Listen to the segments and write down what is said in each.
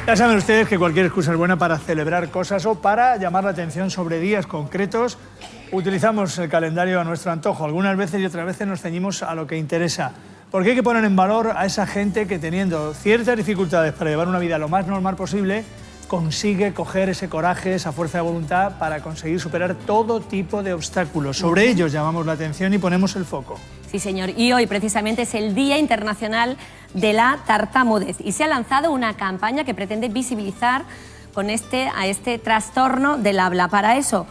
Ya saben ustedes que cualquier excusa es buena para celebrar cosas o para llamar la atención sobre días concretos. Utilizamos el calendario a nuestro antojo. Algunas veces y otras veces nos ceñimos a lo que interesa. Porque hay que poner en valor a esa gente que, teniendo ciertas dificultades para llevar una vida lo más normal posible, consigue coger ese coraje, esa fuerza de voluntad para conseguir superar todo tipo de obstáculos. Sobre ellos llamamos la atención y ponemos el foco. Sí, señor. Y hoy precisamente es el Día Internacional de la Tartamudez y se ha lanzado una campaña que pretende visibilizar a este trastorno del habla. Para eso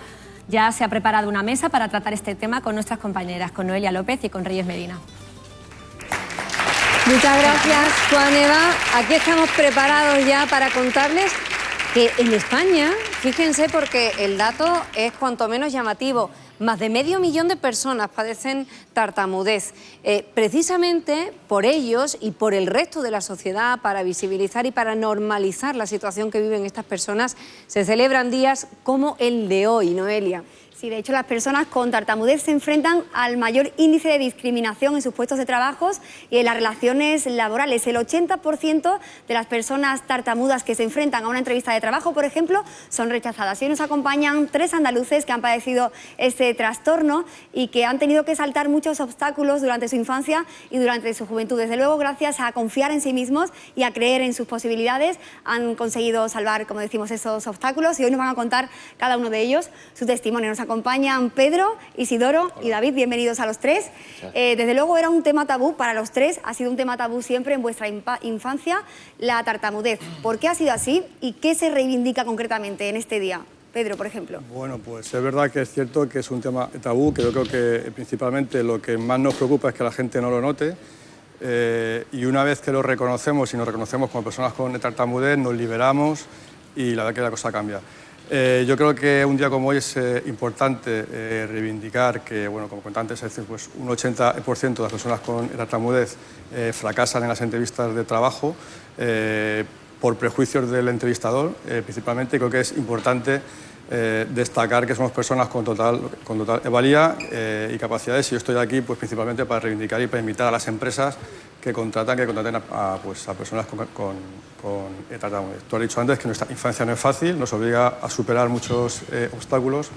ya se ha preparado una mesa para tratar este tema con nuestras compañeras, con Noelia López y con Reyes Medina. Muchas gracias, Juan Eva. Aquí estamos preparados ya para contarles que en España, fíjense porque el dato es cuanto menos llamativo, más de 500.000 de personas padecen tartamudez. Precisamente por ellos y por el resto de la sociedad, para visibilizar y para normalizar la situación que viven estas personas, se celebran días como el de hoy, Noelia. Sí, de hecho, las personas con tartamudez se enfrentan al mayor índice de discriminación en sus puestos de trabajo y en las relaciones laborales. El 80% de las personas tartamudas que se enfrentan a una entrevista de trabajo, por ejemplo, son rechazadas. Y hoy nos acompañan 3 andaluces que han padecido este trastorno y que han tenido que saltar muchos obstáculos durante su infancia y durante su juventud. Desde luego, gracias a confiar en sí mismos y a creer en sus posibilidades, han conseguido salvar, como decimos, esos obstáculos y hoy nos van a contar cada uno de ellos su testimonio. Nos acompañan Pedro, Isidoro y David, bienvenidos a los 3. Desde luego era un tema tabú para los 3, ha sido un tema tabú siempre en vuestra infancia, la tartamudez. ¿Por qué ha sido así y qué se reivindica concretamente en este día? Pedro, por ejemplo. Bueno, pues es verdad que es cierto que es un tema tabú, que yo creo que principalmente lo que más nos preocupa es que la gente no lo note. Y una vez que lo reconocemos y nos reconocemos como personas con tartamudez, nos liberamos y la verdad que la cosa cambia. Yo creo que un día como hoy es importante reivindicar que, bueno, como conté antes, pues un 80% de las personas con tartamudez fracasan en las entrevistas de trabajo por prejuicios del entrevistador, principalmente. Creo que es importante destacar que somos personas con total valía y capacidades, y yo estoy aquí pues, principalmente para reivindicar y para invitar a las empresas que contraten a personas con tartamudez. Tú has dicho antes que nuestra infancia no es fácil, nos obliga a superar muchos obstáculos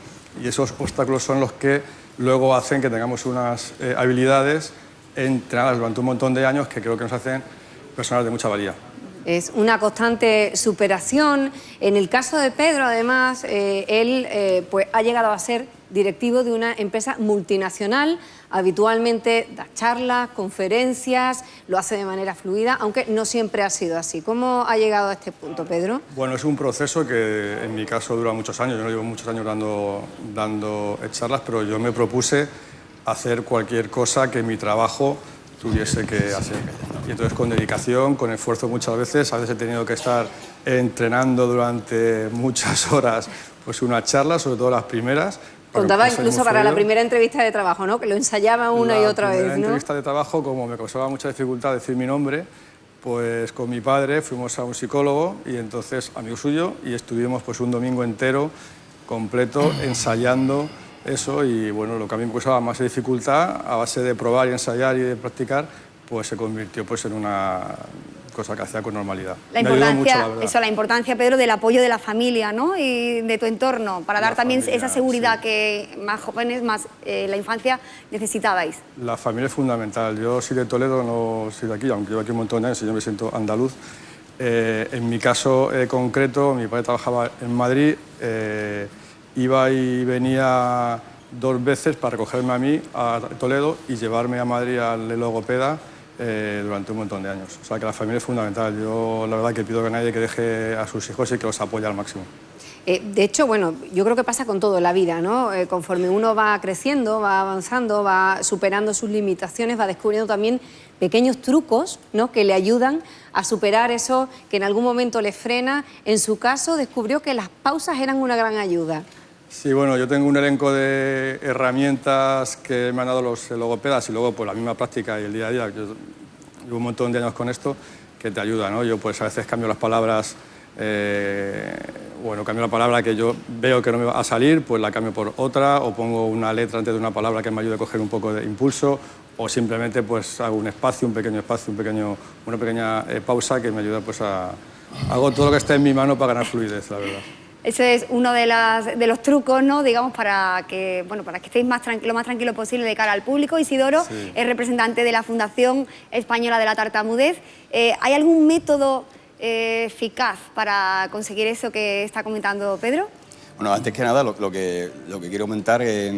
y esos obstáculos son los que luego hacen que tengamos unas habilidades entrenadas durante un montón de años que creo que nos hacen personas de mucha valía. Es una constante superación. En el caso de Pedro, además, él pues, ha llegado a ser directivo de una empresa multinacional. Habitualmente da charlas, conferencias, lo hace de manera fluida, aunque no siempre ha sido así. ¿Cómo ha llegado a este punto, Pedro? Bueno, es un proceso que en mi caso dura muchos años. Yo no llevo muchos años dando charlas, pero yo me propuse hacer cualquier cosa que mi trabajo tuviese que hacer. Y entonces con dedicación, con esfuerzo muchas veces, a veces he tenido que estar entrenando durante muchas horas pues una charla, sobre todo las primeras. Contaba incluso para la primera entrevista de trabajo, ¿no? Que lo ensayaba una y otra vez, ¿no? La primera entrevista de trabajo, como me causaba mucha dificultad decir mi nombre, pues con mi padre fuimos a un psicólogo y entonces amigo suyo y estuvimos pues un domingo entero completo ensayando eso y bueno, lo que a mí me causaba más dificultad, a base de probar y ensayar y de practicar, pues se convirtió pues en una cosa que hacía con normalidad. La importancia, Pedro, del apoyo de la familia, ¿no? Y de tu entorno, para dar también esa seguridad que más jóvenes, más la infancia necesitabais. La familia es fundamental. Yo soy de Toledo, no soy de aquí, aunque llevo aquí un montón de años y yo me siento andaluz. En mi caso concreto, mi padre trabajaba en Madrid, iba y venía 2 veces para recogerme a mí a Toledo y llevarme a Madrid al logopeda durante un montón de años. O sea que la familia es fundamental. Yo la verdad que pido que nadie que deje a sus hijos y que los apoye al máximo. De hecho, bueno, yo creo que pasa con todo en la vida, ¿no? Conforme uno va creciendo, va avanzando, va superando sus limitaciones, va descubriendo también pequeños trucos, ¿no? Que le ayudan a superar eso que en algún momento le frena. En su caso, descubrió que las pausas eran una gran ayuda. Sí, bueno, yo tengo un elenco de herramientas que me han dado los logopedas y luego pues la misma práctica y el día a día. Yo llevo un montón de años con esto que te ayuda, ¿no? Yo pues a veces cambio las palabras, cambio la palabra que yo veo que no me va a salir, pues la cambio por otra o pongo una letra antes de una palabra que me ayude a coger un poco de impulso o simplemente pues hago un espacio, una pequeña pausa que me ayuda pues a Hago todo lo que esté en mi mano para ganar fluidez, la verdad. Ese es uno de los trucos, ¿no? Digamos, para que estéis lo más tranquilo posible de cara al público. Isidoro es representante de la Fundación Española de la Tartamudez. ¿Hay algún método eficaz para conseguir eso que está comentando Pedro? Bueno, antes que nada, lo que quiero comentar es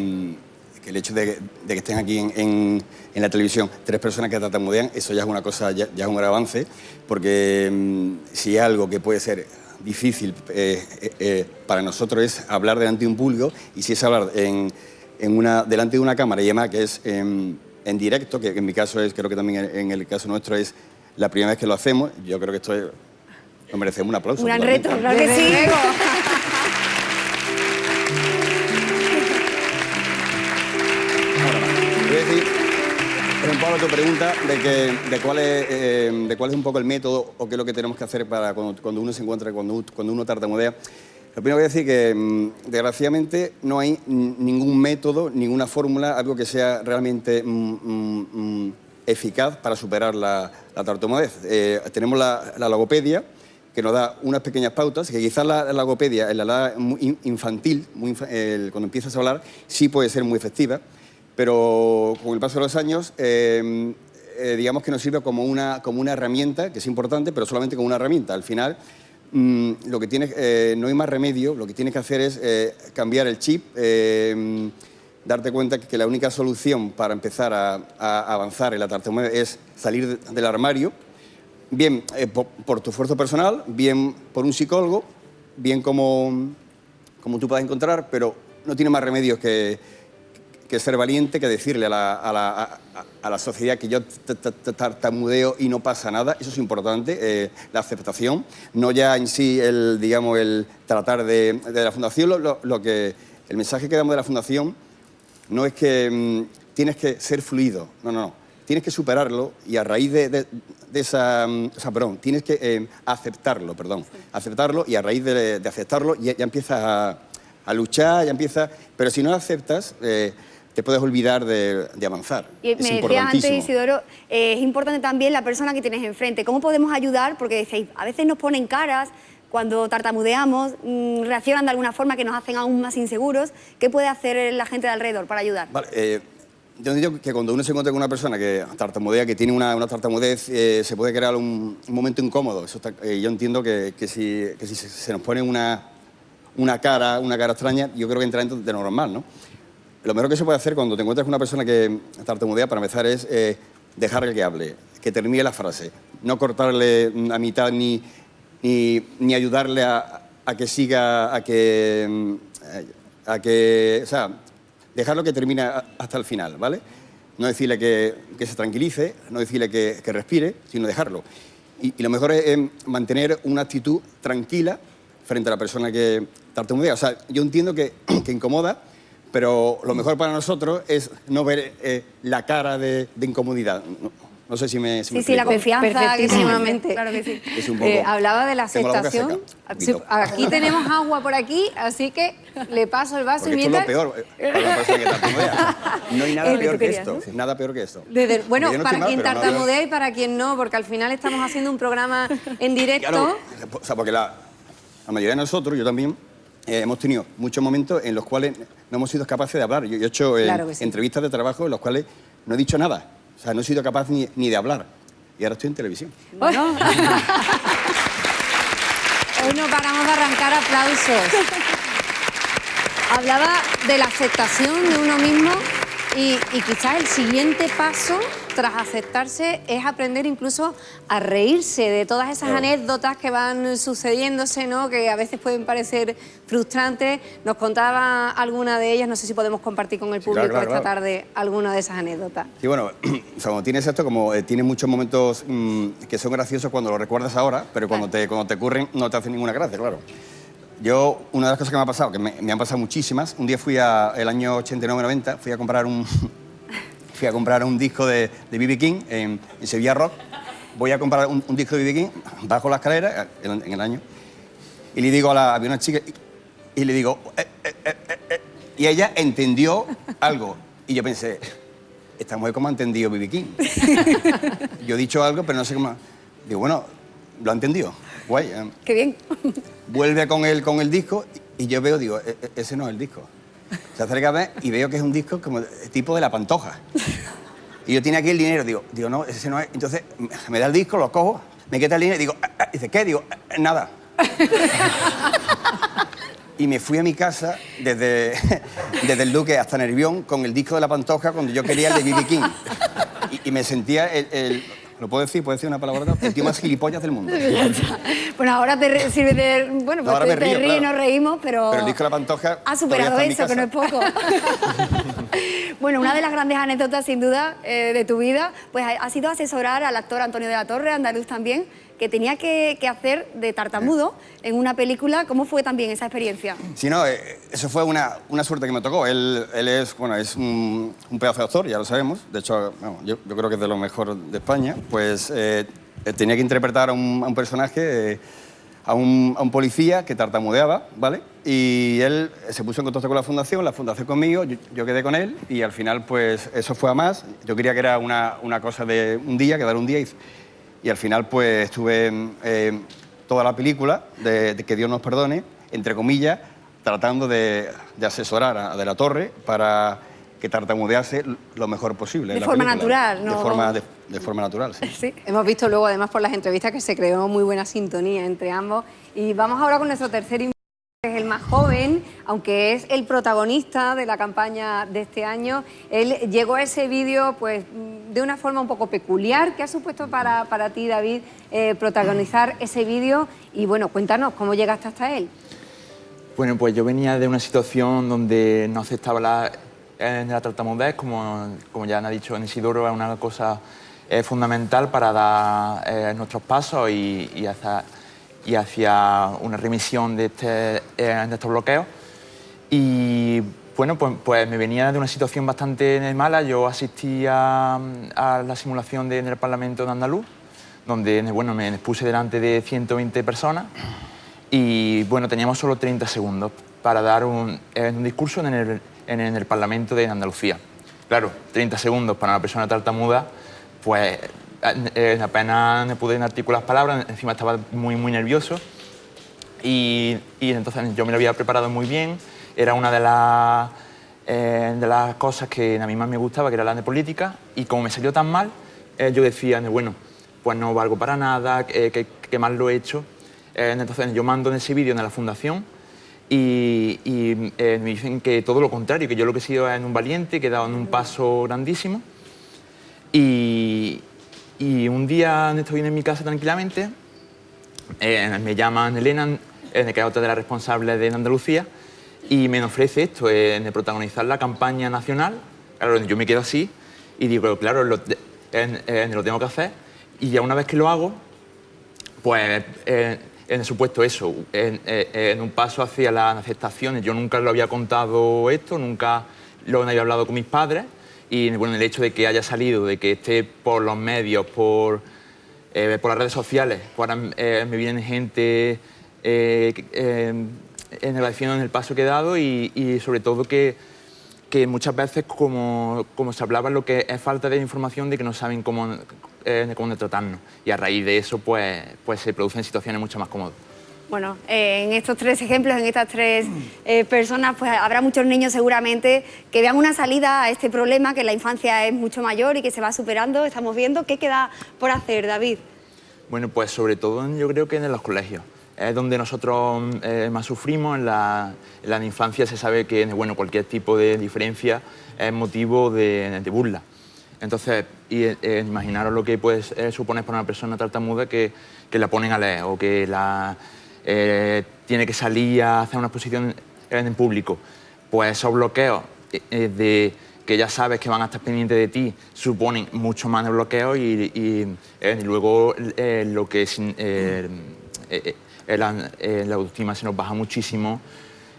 que el hecho de que estén aquí en la televisión 3 personas que tartamudean, eso ya es una cosa, ya es un gran avance, porque si es algo que puede ser difícil para nosotros es hablar delante de un público, y si es hablar delante de una cámara y además que es en directo, que en mi caso es, creo que también en el caso nuestro es la primera vez que lo hacemos, yo creo que esto nos merecemos un aplauso. Un gran reto, claro que sí. Voy a decir, por ejemplo, a tu pregunta de cuál es un poco el método o qué es lo que tenemos que hacer para cuando uno se encuentra, cuando uno tartamudea. Lo primero voy a decir que, desgraciadamente, no hay ningún método, ninguna fórmula, algo que sea realmente eficaz para superar la tartamudez. Tenemos la logopedia, que nos da unas pequeñas pautas, que quizás la logopedia en la edad infantil, cuando empiezas a hablar, sí puede ser muy efectiva, pero con el paso de los años, digamos que nos sirve como una herramienta, que es importante, pero solamente como una herramienta. Al final, lo que tienes, no hay más remedio, lo que tienes que hacer es cambiar el chip, darte cuenta que la única solución para empezar a avanzar en la tartamudez es salir del armario, bien por tu esfuerzo personal, bien por un psicólogo, bien como tú puedas encontrar, pero no tiene más remedios que ser valiente, que decirle a la sociedad que yo tartamudeo y no pasa nada. Eso es importante, la aceptación, no ya en sí el tratar de la Fundación. El mensaje que damos de la Fundación no es que tienes que ser fluido, no. Tienes que superarlo y a raíz tienes que aceptarlo, aceptarlo, y a raíz de aceptarlo ya empiezas a luchar, pero si no aceptas, te puedes olvidar de avanzar. Y me decías antes, Isidoro, es importante también la persona que tienes enfrente. ¿Cómo podemos ayudar? Porque decéis, a veces nos ponen caras cuando tartamudeamos, reaccionan de alguna forma que nos hacen aún más inseguros. ¿Qué puede hacer la gente de alrededor para ayudar? Vale, yo digo que cuando uno se encuentra con una persona que tartamudea, que tiene una tartamudez, se puede crear un momento incómodo. Eso yo entiendo que si se nos pone una cara extraña, yo creo que entra dentro de normal, ¿no? Lo mejor que se puede hacer cuando te encuentras con una persona que tartamudea, para empezar, es dejarle que hable, que termine la frase, no cortarle a mitad ni ayudarle a que siga, o sea, dejarlo que termine hasta el final, ¿vale? No decirle que se tranquilice, no decirle que respire, sino dejarlo. Y lo mejor es mantener una actitud tranquila frente a la persona que tartamudea. O sea, yo entiendo que incomoda, pero lo mejor para nosotros es no ver la cara de incomodidad. No sé si me Sí, la confianza. Perfectísimamente. Claro que sí. Es un poco, hablaba de la aceptación. seca, Aquí tenemos agua por aquí, así que le paso el vaso. Porque y mientras... esto es lo peor para una persona que tartamudea. No hay nada peor que esto. ¿No? Nada peor que esto. Bueno, no para mal, quien tartamudea y para quien no, porque al final estamos haciendo un programa en directo. Claro, o sea, porque la mayoría de nosotros, yo también, hemos tenido muchos momentos en los cuales no hemos sido capaces de hablar. Yo he hecho entrevistas de trabajo en los cuales no he dicho nada. O sea, no he sido capaz ni de hablar. Y ahora estoy en televisión. Bueno. Hoy no paramos de arrancar aplausos. Hablaba de la aceptación de uno mismo y quizás el siguiente paso tras aceptarse es aprender incluso a reírse de todas esas anécdotas que van sucediéndose, ¿no? Que a veces pueden parecer frustrantes. Nos contaba alguna de ellas, no sé si podemos compartir con el público esta tarde alguna de esas anécdotas. Sí, bueno, o sea, cuando tienes esto, como tienes muchos momentos que son graciosos cuando lo recuerdas ahora, pero cuando te ocurren no te hacen ninguna gracia, claro. Yo, una de las cosas que me ha pasado, que me han pasado muchísimas, un día el año 89-90, fui a comprar un disco de B.B. King en Sevilla Rock. Voy a comprar un disco de B.B. King, bajo la escalera en el año, y le digo había una chica, y le digo, y ella entendió algo. Y yo pensé, esta mujer cómo ha entendido B.B. King. Yo he dicho algo, pero no sé cómo. Digo, bueno, lo ha entendido. guay. Qué bien. Vuelve con el disco y yo veo, digo, ese no es el disco. Se acerca a ver y veo que es un disco como tipo de La Pantoja. Y yo tenía aquí el dinero, digo, no, ese no es. Entonces me da el disco, lo cojo, me quita el dinero y digo, dice, ¿qué? Digo, nada. Y me fui a mi casa desde el Duque hasta Nervión con el disco de La Pantoja cuando yo quería el de B.B. King. Y me sentía ¿lo puedo decir? ¿Puedo decir una palabra? El tío más gilipollas del mundo. Bueno, ahora te sirve de... Bueno, pues ahora te me río, ríes y claro. nos reímos, pero... Pero el disco de La Pantoja... Ha superado todavía está eso, en mi que no es casa. poco. Bueno, una de las grandes anécdotas, sin duda, de tu vida, pues ha sido asesorar al actor Antonio de la Torre, andaluz también, que tenía que hacer de tartamudo en una película. ¿Cómo fue también esa experiencia? Sí, no, eso fue una suerte que me tocó. Él es, bueno, es un pedazo de actor, ya lo sabemos. De hecho, bueno, yo creo que es de lo mejor de España. Pues tenía que interpretar a un personaje, a un policía que tartamudeaba, ¿vale? Y él se puso en contacto con la fundación conmigo, yo quedé con él y al final, pues eso fue a más. Yo quería que era una cosa de un día, quedar un día y al final, pues estuve toda la película de Que Dios nos perdone, entre comillas, tratando de asesorar a De la Torre para que tartamudease lo mejor posible. De forma natural, ¿no? De forma natural, sí. Sí. Hemos visto luego, además, por las entrevistas que se creó muy buena sintonía entre ambos. Y vamos ahora con nuestro tercer invitado, que es el más joven, aunque es el protagonista de la campaña de este año. Él llegó a ese vídeo pues, de una forma un poco peculiar. ¿Qué ha supuesto para ti, David, protagonizar ese vídeo? Y bueno, cuéntanos, ¿cómo llegaste hasta él? Bueno, pues yo venía de una situación donde no aceptaba la tartamudez, como ya han dicho en Isidoro, es una cosa fundamental para dar nuestros pasos y hacia una remisión de estos bloqueos. Y bueno, pues me venía de una situación bastante mala. Yo asistí a la simulación en el Parlamento de Andaluz, donde bueno, me expuse delante de 120 personas y bueno, teníamos solo 30 segundos para dar un discurso en el Parlamento de Andalucía. Claro, 30 segundos para una persona tartamuda, pues apenas me pude articular las palabras, encima estaba muy nervioso y entonces yo me lo había preparado muy bien. Era una de las cosas que a mí más me gustaba, que era la de política, y como me salió tan mal, yo decía, bueno, pues no valgo para nada, que mal lo he hecho. Entonces yo mando en ese vídeo en la fundación y me dicen que todo lo contrario, que yo lo que he sido es un valiente, que he dado un paso grandísimo. Y un día estoy en mi casa tranquilamente, me llaman Elena, que es otra de las responsables de Andalucía, y me ofrece esto, de protagonizar la campaña nacional. Claro, yo me quedo así y digo, claro, lo tengo que hacer. Y ya una vez que lo hago, pues en supuesto eso, en un paso hacia las aceptaciones. Yo nunca lo había contado esto, nunca lo había hablado con mis padres. Y bueno, el hecho de que haya salido, de que esté por los medios, por las redes sociales, me viene gente agradeciendo en el paso que he dado y sobre todo que muchas veces, como se hablaba, lo que es falta de información, de que no saben cómo tratarnos. Y a raíz de eso, pues se producen situaciones mucho más cómodas. Bueno, en estos tres ejemplos, en estas tres personas, pues habrá muchos niños seguramente que vean una salida a este problema, que la infancia es mucho mayor y que se va superando, estamos viendo. ¿Qué queda por hacer, David? Bueno, pues sobre todo yo creo que en los colegios. Es donde nosotros más sufrimos. En la infancia se sabe que bueno, cualquier tipo de diferencia es motivo de burla. Entonces, imaginaros lo que puede suponer para una persona tartamuda que la ponen a leer o que tiene que salir a hacer una exposición en público. Pues esos bloqueos de que ya sabes que van a estar pendientes de ti suponen mucho más de bloqueos y luego lo que es... la autoestima se nos baja muchísimo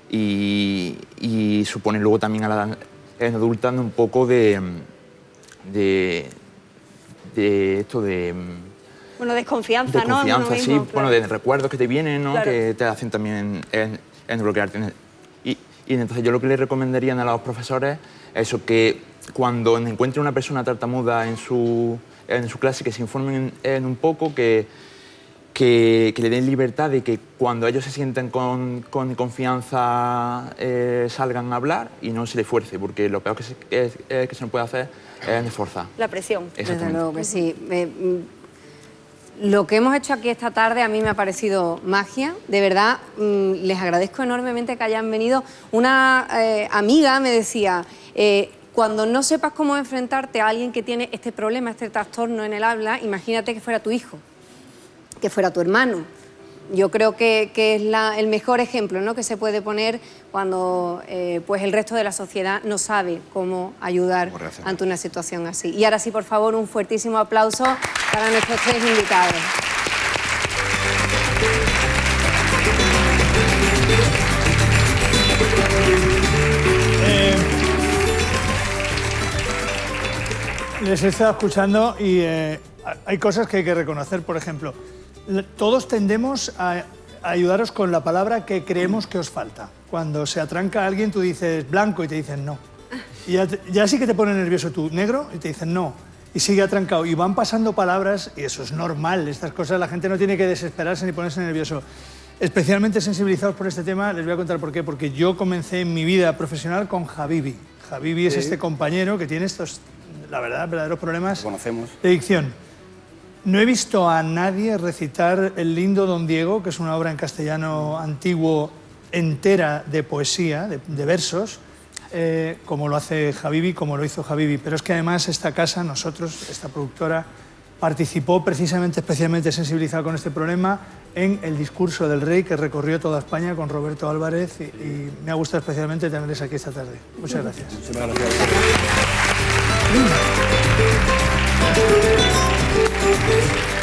y supone luego también a la adulta un poco de bueno, desconfianza, ¿no? Desconfianza, mismo, sí, claro. bueno, de recuerdos que te vienen, ¿no? Claro. Que te hacen también en bloquearte. Y entonces yo lo que le recomendaría a los profesores es eso, que cuando encuentren una persona tartamuda en su clase, que se informen un poco, que que le den libertad de que cuando ellos se sienten con confianza salgan a hablar y no se les fuerce, porque lo peor que se nos puede hacer es esforzar. La presión. Desde luego que sí. Lo que hemos hecho aquí esta tarde a mí me ha parecido magia. De verdad, les agradezco enormemente que hayan venido. Una amiga me decía, cuando no sepas cómo enfrentarte a alguien que tiene este problema, este trastorno en el habla, imagínate que fuera tu hijo, que fuera tu hermano. Yo creo que es el mejor ejemplo, ¿no?, que se puede poner cuando pues el resto de la sociedad no sabe cómo ayudar ante una situación así. Y ahora sí, por favor, un fuertísimo aplauso para nuestros 3 invitados. Les he estado escuchando y hay cosas que hay que reconocer. Por ejemplo, todos tendemos a ayudaros con la palabra que creemos que os falta. Cuando se atranca a alguien, tú dices blanco y te dicen no. Y ya sí que te pone nervioso tú, negro, y te dicen no. Y sigue atrancado. Y van pasando palabras, y eso es normal. Estas cosas la gente no tiene que desesperarse ni ponerse nervioso. Especialmente sensibilizados por este tema, les voy a contar por qué. Porque yo comencé en mi vida profesional con Habibi. Habibi es este compañero que tiene estos, la verdad, verdaderos problemas de dicción. No he visto a nadie recitar El lindo Don Diego, que es una obra en castellano antiguo entera de poesía, de versos, como lo hace Habibi, como lo hizo Habibi. Pero es que además esta casa, nosotros, esta productora, participó precisamente, especialmente sensibilizada con este problema, en El discurso del rey, que recorrió toda España con Roberto Álvarez, y me ha gustado especialmente tenerles aquí esta tarde. Muchas gracias. Muchas gracias. Thank you.